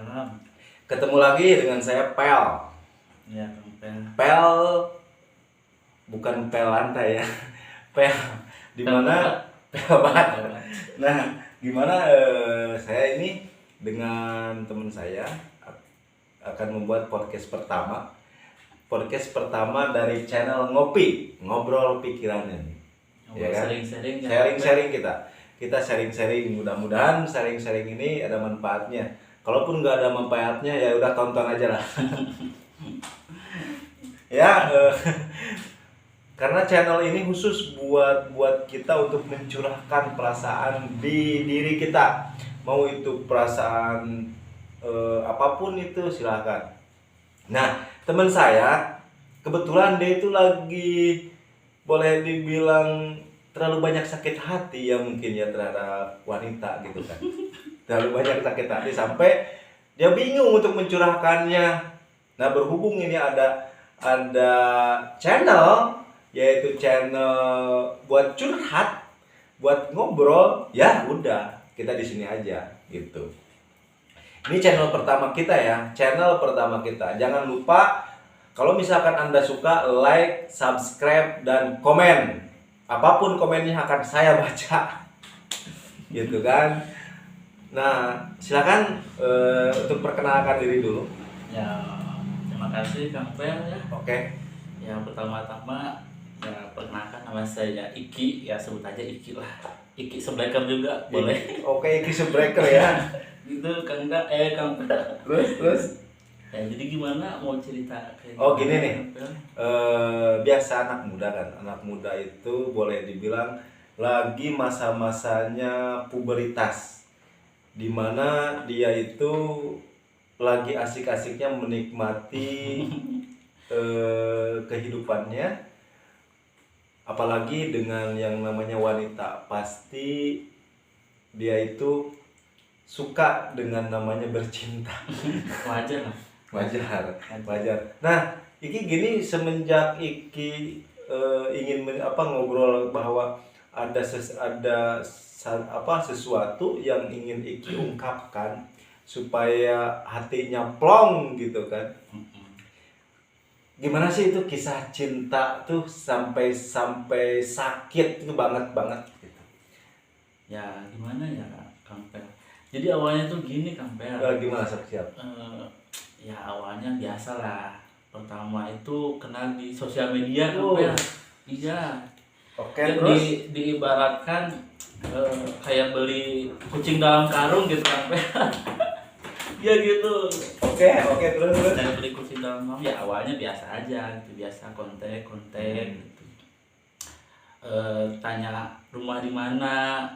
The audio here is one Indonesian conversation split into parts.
Waalaikumsalam. Ketemu lagi dengan saya Pel. Ya, Kang Pel. Pel bukan pel lantai ya. Pel dimana pel banget. Nah, gimana saya ini dengan teman saya akan membuat podcast pertama. Podcast pertama dari channel Ngopi, Ngobrol Pikirannya. Ya kan? Sharing-sharing ya. Sharing-sharing kita sharing-sharing, mudah-mudahan sharing-sharing ini ada manfaatnya. Kalaupun nggak ada manfaatnya ya udah tonton aja lah. Ya, karena channel ini khusus buat kita untuk mencurahkan perasaan di diri kita. Mau itu perasaan apapun itu silakan. Nah, teman saya kebetulan dia itu lagi boleh dibilang terlalu banyak sakit hati ya mungkin ya terhadap wanita gitu kan. Terlalu banyak sakit hati sampai dia bingung untuk mencurahkannya. Nah, berhubung ini ada channel, yaitu channel buat curhat, buat ngobrol, ya udah kita di sini aja gitu. Ini channel pertama kita ya, channel pertama kita. Jangan lupa kalau misalkan Anda suka, like, subscribe, dan komen. Apapun komennya akan saya baca. Gitu kan. Nah, silakan untuk perkenalkan diri dulu. Ya, terima kasih Kang Pel ya. Oke. Yang pertama-tama ya perkenalkan nama saya Iki, ya sebut aja Iki lah. Iki Sebreaker juga boleh. Oke, Iki Sebreaker ya. Gitu Kang Pel. Terus. Ya, jadi gimana mau cerita kayak Oh, gimana, gini nih. Kang Pel? Biasa anak muda kan. Anak muda itu boleh dibilang lagi masa-masanya puberitas. Dimana dia itu lagi asik-asiknya menikmati kehidupannya, apalagi dengan yang namanya wanita. Pasti dia itu suka dengan namanya bercinta. Wajar lah. Wajar. Nah, Iki gini semenjak Iki ingin ngobrol bahwa ada sesuatu yang ingin Iki ungkapkan supaya hatinya plong gitu kan. Gimana sih itu kisah cinta tuh sampai sakit itu banget gitu. Ya, gimana ya Kang Pel? Jadi awalnya tuh gini Kang Pel. Gimana siap? Ya awalnya biasa lah. Pertama itu kenal di sosial media Kang Pel. Iya. Oke, Ya, terus diibaratkan kayak beli kucing dalam karung gitu Kang Pel. Ya gitu. Oke, terus. Kayak beli kucing dalam karung. Ya awalnya biasa aja gitu, biasa kontak gitu. Tanya rumah di mana,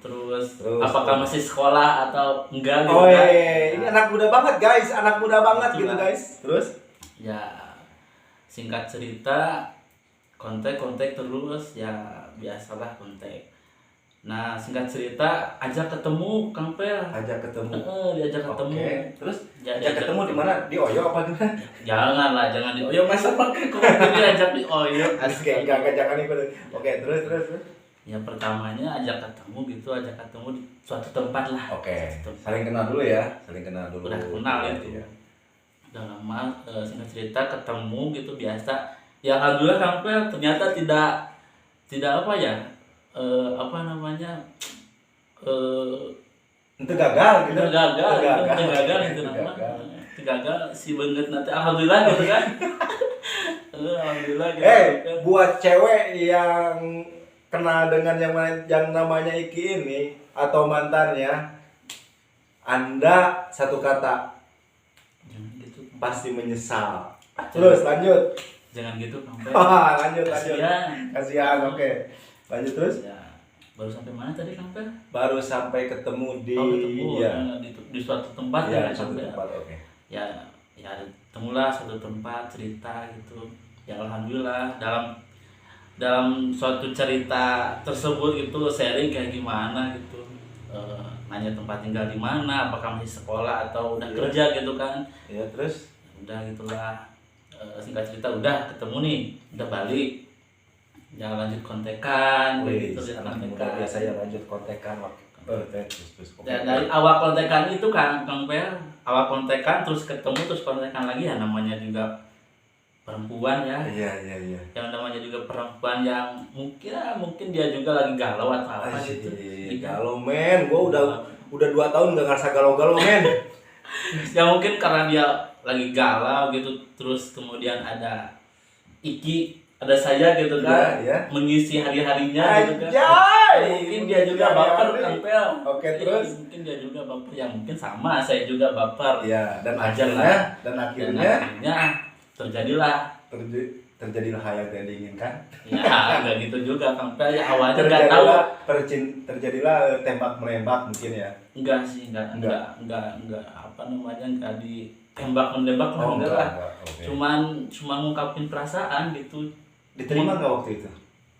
terus apakah masih sekolah atau enggak gitu. Oh kan. iya, ini anak muda banget guys, gitu Itulah. guys. Terus? Ya singkat cerita kontak terus ya biasalah kontak. Nah singkat cerita ajak ketemu Kang Pel. Diajak ketemu. Oke. Terus Ya, ajak ketemu di mana? Di Oyo apa gimana? Jangan di Oyo, masa pakai kok diajak di Oyo. Asik, enggak jangan ikut. Oke, terus. Ya pertamanya ajak ketemu di suatu tempat lah. Oke. Suatu tempat. Saling kenal dulu ya. Udah kenal itu. Ya. Udah lama singkat cerita ketemu gitu biasa. Ya alhamdulillah Kang Pel ternyata tidak apa ya? Itu gagal gitu. Itu gagal si banget nanti alhamdulillah gitu kan. Alhamdulillah gitu. Buat cewek yang kenal dengan yang namanya Iki ini atau mantannya, Anda satu kata, Jangan gitu. pasti menyesal. Terus lanjut. Jangan gitu Kang Pel. Lanjut. Kasihan. Oke. Lanjut terus. Ya, baru sampai mana tadi Kang Pel? Baru sampai ketemu di Di suatu tempat ya, ya, di suatu Kang Pel. tempat. Oke. Ya ketemulah suatu tempat cerita gitu. Ya alhamdulillah dalam suatu cerita tersebut itu sharing kayak gimana gitu. Nanya tempat tinggal di mana, apakah masih sekolah atau udah kerja gitu kan. Ya, terus Udah gitulah. Singkat cerita udah ketemu nih, udah balik. Jangan lanjut kontekan gitu, anak muda biasanya lanjut kontekan. terus. Oke. Ya, dari awal kontekan itu kan Kang Per, awal kontekan terus ketemu terus kontekan lagi, ya namanya juga perempuan ya. Iya. Yang namanya juga perempuan yang mungkin dia juga lagi galau atau apa Asik, gitu. galau men, gua udah 2 tahun gak ngerasa galau-galau men. Ya mungkin karena dia lagi galau gitu, terus kemudian ada ada saya gitu kan, Iya. mengisi hari-harinya gitu kan. Anjay, Mungkin dia juga baper hari-hari. Kang Pel. Oke, Iya, terus? mungkin dia juga baper, ya mungkin sama saya juga baper. Iya, dan Wajar akhirnya lah. dan Dan akhirnya akhirnya terjadilah. terjadilah hal yang tidak diinginkan. Ya nggak gitu juga Kang Pel, ya awalnya nggak tahu. Terjadilah tembak menembak mungkin ya. Enggak sih, enggak apa namanya, enggak ditembak menembak lah, enggak lah. Oke. Cuman ngungkapin perasaan gitu. Diterima nggak waktu itu?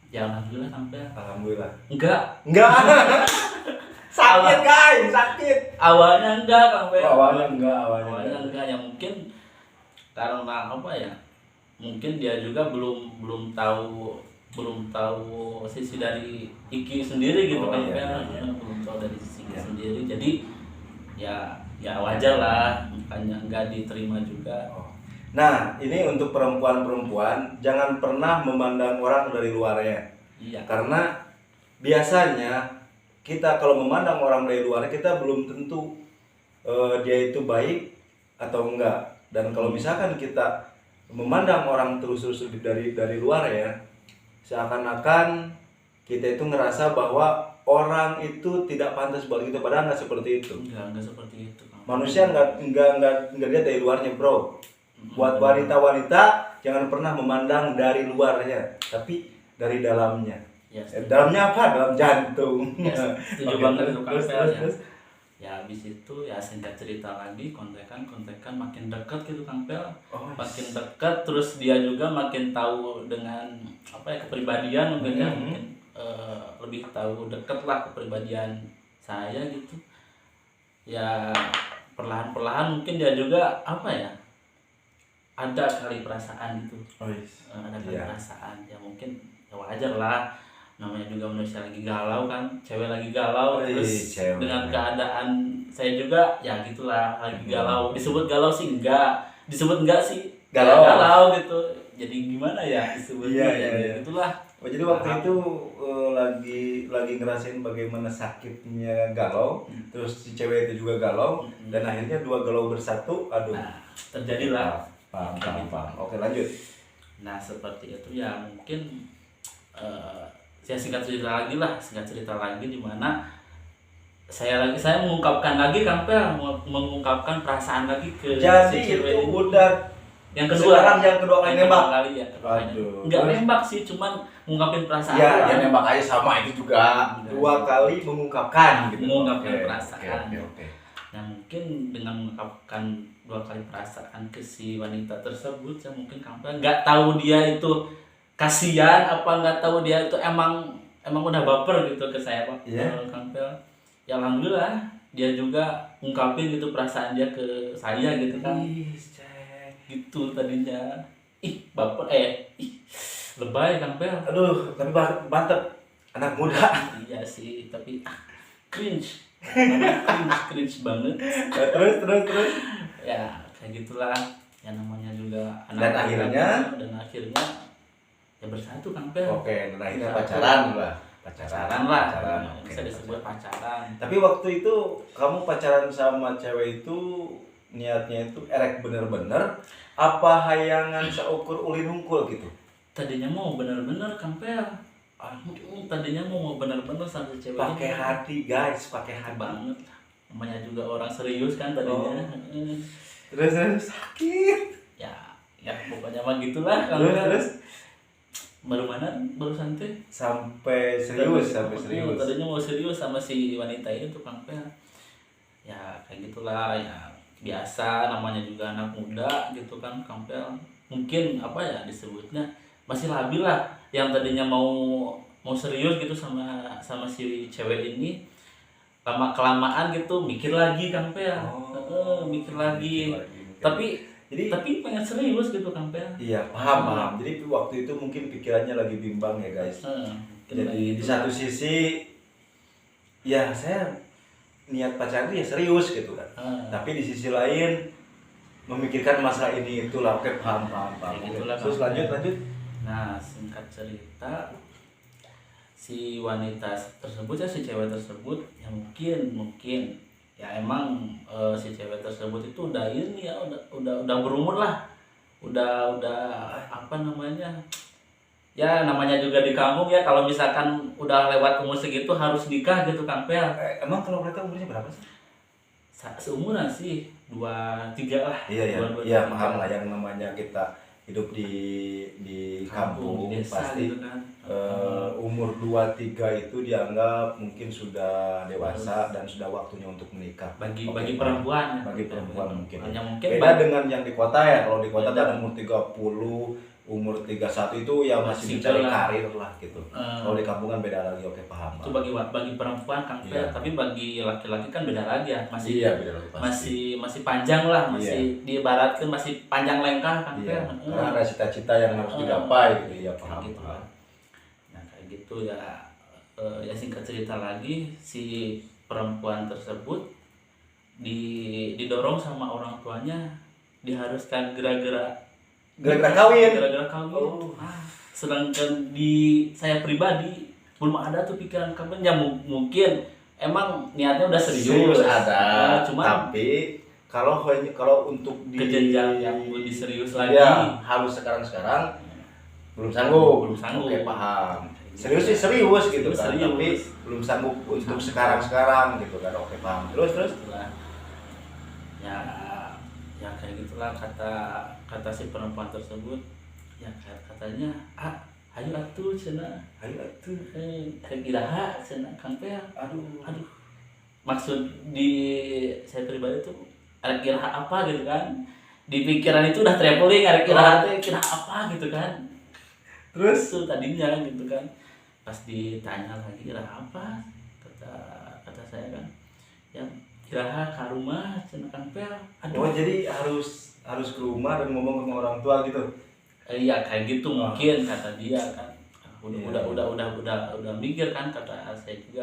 Ya alhamdulillah Kang Pel. Alhamdulillah. Enggak. Sakit guys, sakit. Awalnya enggak Kang Pel. Awalnya enggak. Ya mungkin karena apa ya? Mungkin dia juga belum tahu sisi dari Iki sendiri gitu kan, iya. belum tahu dari sisi Iki sendiri, jadi ya wajar lah makanya nggak diterima juga. Nah, ini untuk perempuan-perempuan jangan pernah memandang orang dari luarnya. Iya. Karena biasanya kita kalau memandang orang dari luar, kita belum tentu dia itu baik atau enggak. Dan kalau misalkan kita memandang orang terus-terus dari luar ya, seakan-akan kita itu ngerasa bahwa orang itu tidak pantas buat kita, padahal nggak seperti itu. Enggak seperti itu Kang. Manusia nggak lihat dari luarnya, bro. Buat wanita-wanita jangan pernah memandang dari luarnya, tapi dari dalamnya. Ya, Dalamnya apa? Dalam jantung. Ya, setuju Oke, banget itu Kang terus, Pel, ya. terus. Ya habis itu ya singkat cerita lagi, kontekan makin dekat gitu Kang Pel. Oh, Makin dekat, terus dia juga makin tahu dengan apa ya, kepribadian mungkin ya, mungkin lebih tahu dekat lah kepribadian saya gitu. Ya perlahan-perlahan mungkin dia juga apa ya, ada kali perasaan gitu. Ada kali perasaan, ya mungkin ya wajar lah, namanya juga manusia lagi galau kan, cewek lagi galau, terus cewek. dengan keadaan saya juga ya gitulah lagi galau. Disebut galau sih enggak sih galau gitu, jadi gimana ya disebutnya. Iya. Itulah. Jadi waktu itu lagi ngerasain bagaimana sakitnya galau, terus si cewek itu juga galau, dan akhirnya dua galau bersatu, aduh. Nah, terjadilah. Paham. Oke, lanjut. Nah seperti itu ya, mungkin saya singkat cerita lagi di mana saya mengungkapkan lagi Kang Pel, mengungkapkan perasaan lagi ke Jadi si cewek itu ini. udah yang kedua kali nembak. Aduh. Enggak nembak sih, cuman mengungkapin perasaan. Ya nembak aja sama itu juga. 2 kali mengungkapkan gitu. Mengungkapkan perasaan. Oke. Nah mungkin dengan mengungkapkan 2 kali perasaan ke si wanita tersebut, saya mungkin Kang Pel nggak tahu dia itu kasihan apa nggak tahu dia itu emang udah baper gitu ke saya Pak. Kang Pel. Ya alhamdulillah dia juga ungkapin gitu perasaan dia ke saya gitu kan. Gitu tadinya. Baper lebay Kang Pel. Aduh, tapi mantep. Anak muda. Iya sih, tapi cringe banget. Terus. Ya kayak gitulah, ya namanya juga anak. Dan akhirnya ya bersatu Kang Pel. Oke, dan akhirnya pacaran lah. Bisa disebut pacaran. Tapi waktu itu kamu pacaran sama cewek itu niatnya itu erek bener-bener apa hayangan seukur ulin hungkul gitu? Tadinya mau bener-bener Kang Pel. Tadinya mau bener-bener sama cewek. Pakai hati guys, pakai hati banget. Namanya juga orang serius kan tadinya. Terus sakit. Ya pokoknya mah gitulah Kang Pel. Terus baru santai sampai serius. Tadinya mau serius sama si wanita itu Kang Pel. Ya kayak gitulah, ya biasa namanya juga anak muda gitu kan Kang Pel. Mungkin apa ya disebutnya masih labil lah, yang tadinya mau serius gitu sama si cewek ini, lama kelamaan gitu mikir lagi Kang Pel. Mikir lagi. Tapi pengen serius gitu Kang Pel. Iya, paham. Jadi waktu itu mungkin pikirannya lagi bimbang ya guys. Jadi di satu sisi ya saya niat pacaran itu ya serius gitu kan. Tapi di sisi lain memikirkan masalah ini itulah. Oke, paham. Kayak gitulah, Terus Kang. lanjut. Nah, singkat cerita, si wanita tersebut ya, si cewek tersebut ya mungkin ya emang si cewek tersebut itu udah ini ya, udah berumur lah, udah apa namanya, ya namanya juga di kampung ya, kalau misalkan udah lewat umur segitu harus nikah gitu, Kang Pel. Emang kalau mereka umurnya berapa sih? Seumuran sih 23 lah. Iya, Dua, iya, tiga. paham lah, yang namanya kita hidup di kampung di desa pasti gitu kan. umur 23 itu dianggap mungkin sudah dewasa dan sudah waktunya untuk menikah. Bagi Oke, perempuan ya. bagi perempuan mungkin. Hanya mungkin Beda dengan yang di kota ya. Kalau di kota Beda. kan umur 30, umur 31 itu ya masih Masih mencari lah. karir lah gitu. Kalau di kampung kan beda lagi. Oke, paham. Itu bagi perempuan, Kang Pel. Iya. Tapi bagi laki-laki kan beda lagi ya, masih Iya, beda lagi pasti. masih panjang lah, masih diibaratkan masih panjang lengkah, Kang Iya, Pel. karena ada cita-cita yang harus digapai gitu. Ya, paham. Kayak gitu lah. Nah, kayak gitu ya. Ya singkat cerita lagi, si perempuan tersebut didorong sama orang tuanya, diharuskan gara-gara Kawin. Oh. Sedangkan di saya pribadi belum ada tuh pikiran kawin. Ya mungkin emang niatnya udah serius, ada, cuma tapi kalau untuk ke jenjang yang lebih serius lagi ya, harus sekarang belum sanggup. Oke, paham. Serius sih serius gitu kan, Serius. tapi belum sanggup untuk sekarang gitu kan. Oke, paham. Terus Itulah. Ya kayak gitulah kata si perempuan tersebut. Ya katanya, ayo atuh cenah, iraha cenah Kang Pel. Aduh, maksud di saya pribadi tuh ada kiraha apa gitu kan, di pikiran itu udah traveling, ada kiraha apa gitu kan. Terus tuh tadinya gitu kan, pas ditanya lagi kiraha apa, kata saya kan, ya kiraha ke rumah cenah Kang Pel. oh, jadi harus ke rumah dan ngomong sama orang tua gitu. Iya kayak gitu mungkin kata dia kan. Iya. Udah mikir kan, kata saya juga.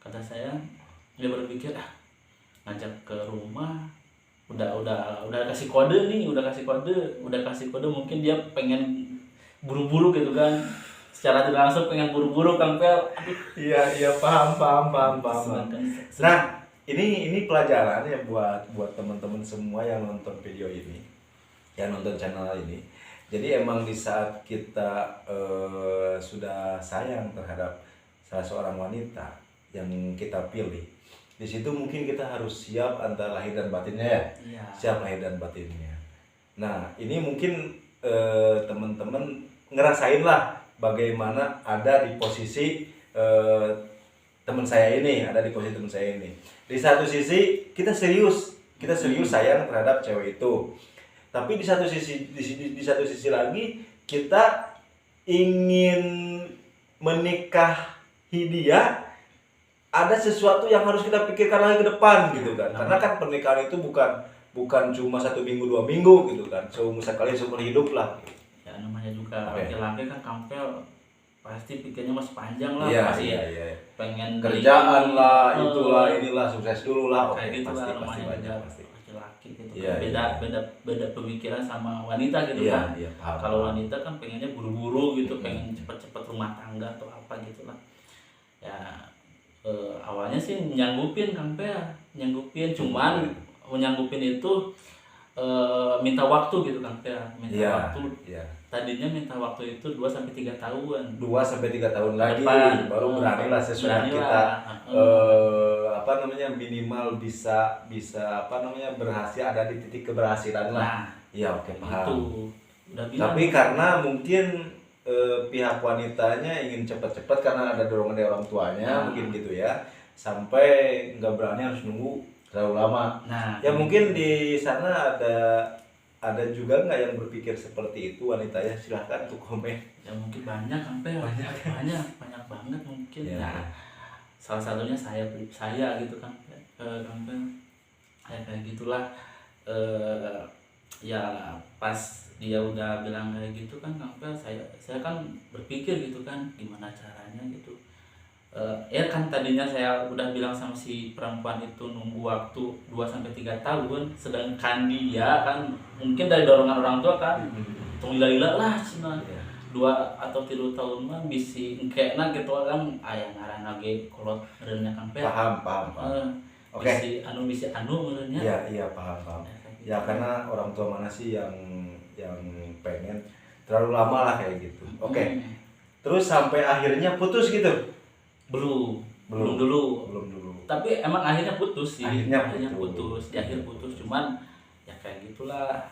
Kata saya dia berpikir ngajak ke rumah, udah kasih kode nih, udah kasih kode mungkin dia pengen buru-buru gitu kan. Secara tidak langsung pengen buru-buru Kang Pel. Iya, paham. Sedangkan- Nah, ini pelajaran ya buat teman-teman semua yang nonton video ini, yang nonton channel ini. Jadi emang di saat kita sudah sayang terhadap salah seorang wanita yang kita pilih, di situ mungkin kita harus siap antara lahir dan batinnya ya. Iya. Siap lahir dan batinnya. Nah, ini mungkin teman-teman ngerasain lah bagaimana ada di posisi teman saya ini, Di satu sisi kita serius sayang terhadap cewek itu. Tapi di satu sisi lagi kita ingin menikahi dia, ada sesuatu yang harus kita pikirkan lagi ke depan gitu kan. Karena kan pernikahan itu bukan cuma 1 minggu 2 minggu gitu kan. Seumur hidup lah. Ya namanya juga Oke. laki-laki kan Kang Pel pasti pikirnya masih panjang lah, Iya, pasti iya. pengen Kerjaan lah, ini, itulah, inilah, sukses dulu lah. Oke, kayak gitu lah pasti namanya banyak juga pasti. laki-laki gitu Iya, kan. iya. Beda pemikiran sama wanita gitu Iya, kan. paham. Kalau wanita kan pengennya buru-buru gitu, pengen cepet-cepet rumah tangga atau apa gitu lah. Ya awalnya sih nyanggupin Kang Pel, cuman nyanggupin itu minta waktu gitu Kang Pel, waktu. Iya. Tadinya minta waktu itu 2-3 tahun. 2-3 tahun lagi Depan. baru beranilah sesudah Beranilah. kita minimal bisa berhasil, ada di titik keberhasilan lah. Iya, oke, paham. Itu udah bilang. Tapi karena mungkin pihak wanitanya ingin cepat-cepat karena ada dorongan dari orang tuanya, mungkin gitu ya, sampai nggak berani harus nunggu terlalu lama. Nah, Ya mungkin di sana ada juga nggak yang berpikir seperti itu wanitanya? Silahkan untuk komen. ya mungkin banyak sampai banyak banget mungkin. Ya. Ya, salah satunya saya gitu kan, sampai kayak gitulah. Ya pas dia udah bilang kayak gitu kan, sampai saya kan berpikir gitu kan, gimana caranya gitu Ya kan tadinya saya udah bilang sama si perempuan itu nunggu waktu 2 sampai 3 tahun, sedangkan dia kan mungkin dari dorongan orang tua kan tong lila lah cina Iya. 2 atau 3 tahun mah bisi engkena gitu kan aya ngaranna ge kolot meureunnya kan pe. Paham. Oke. Bisi anu meureunnya. Iya, paham. Ya karena orang tua mana sih yang pengen terlalu lama lah kayak gitu. Oke. Terus sampai akhirnya putus gitu. Belum dulu. Tapi emang akhirnya putus sih. Akhirnya putus. Di akhir putus, cuman ya kayak gitulah.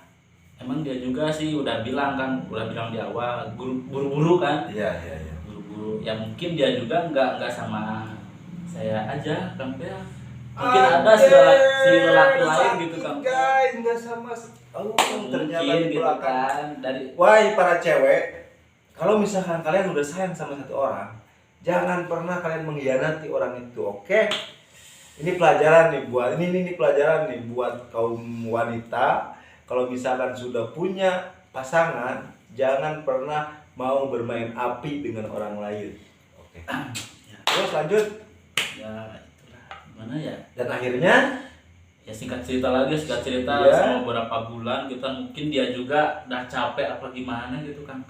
Emang dia juga sih udah bilang di awal buru-buru kan. Iya. Buru-buru. Ya mungkin dia juga nggak sama saya aja kan ya. Mungkin ada si lelaki lain gitu kan. Guys, nggak sama. Ternyata Mungkin di gitu belakang. kan dari Wahai para cewek, kalau misalkan kalian udah sayang sama satu orang, jangan pernah kalian mengkhianati orang itu, oke? Ini pelajaran nih buat ini pelajaran nih buat kaum wanita. Kalau misalkan sudah punya pasangan, jangan pernah mau bermain api dengan orang lain. Oke. Terus lanjut. ya itulah gimana ya. Dan akhirnya Ya singkat cerita Iya. sama beberapa bulan kita mungkin dia juga udah capek apa gimana gitu kan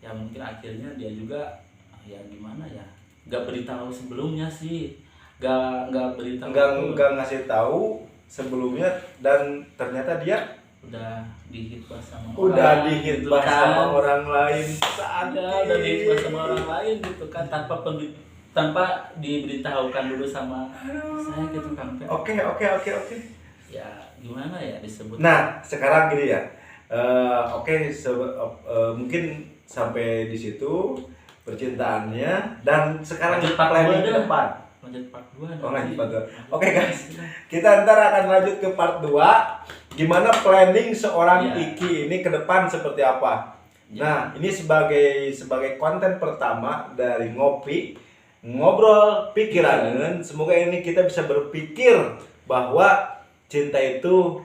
ya mungkin akhirnya dia juga ya gimana ya nggak beritahu sebelumnya sih nggak beritahu nggak ngasih tahu sebelumnya dan ternyata dia udah dihitbah sama udah orang dihitbah gitu sama kan. orang lain Udah dihitbah sama orang lain gitu kan tanpa diberitahukan dulu sama saya gitu kan Pe. Oke. Ya gimana ya disebut. Nah sekarang gini ya, mungkin sampai di situ percintaannya dan sekarang Lanjut part planning dua ke dah. depan. Lanjut part 2 Lanjut part 2. Oke guys, kita ntar akan lanjut ke part 2. Gimana planning seorang Iya. Iki ini ke depan seperti apa? Iya. Nah, ini sebagai konten pertama dari ngobrol pikiran. Semoga ini kita bisa berpikir bahwa cinta itu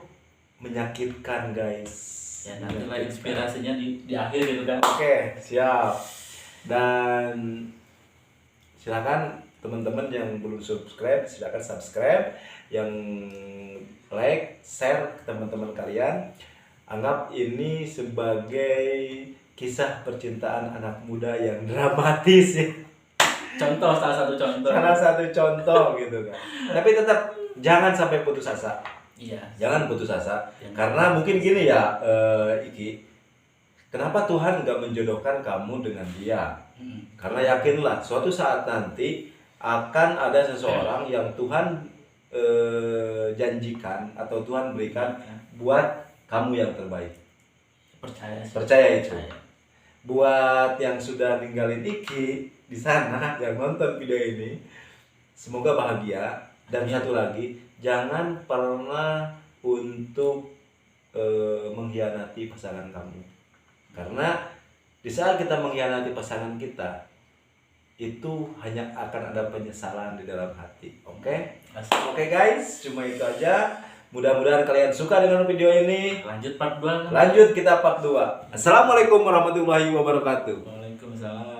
menyakitkan, guys. Ya nantilah inspirasinya di akhir gitu kan. Oke, siap. Dan silakan teman-teman yang belum subscribe, silakan subscribe. Yang like, share ke teman-teman kalian. Anggap ini sebagai kisah percintaan anak muda yang dramatis ya. Salah satu contoh gitu kan. Tapi tetap jangan sampai putus asa. Iya. Jangan putus asa. Jangan. Karena mungkin gini ya, Iki. Kenapa Tuhan nggak menjodohkan kamu dengan dia? Karena yakinlah suatu saat nanti akan ada seseorang yang Tuhan janjikan atau Tuhan berikan buat kamu yang terbaik. Percaya itu. Buat yang sudah ninggalin Iki di sana yang nonton video ini, semoga bahagia. Dan satu lagi, jangan pernah untuk mengkhianati pasangan kamu. Karena di saat kita mengkhianati pasangan kita, itu hanya akan ada penyesalan di dalam hati. Oke guys, cuma itu aja. Mudah-mudahan kalian suka dengan video ini. Lanjut part 2. Lanjut kita part 2. Assalamualaikum warahmatullahi wabarakatuh. Waalaikumsalam.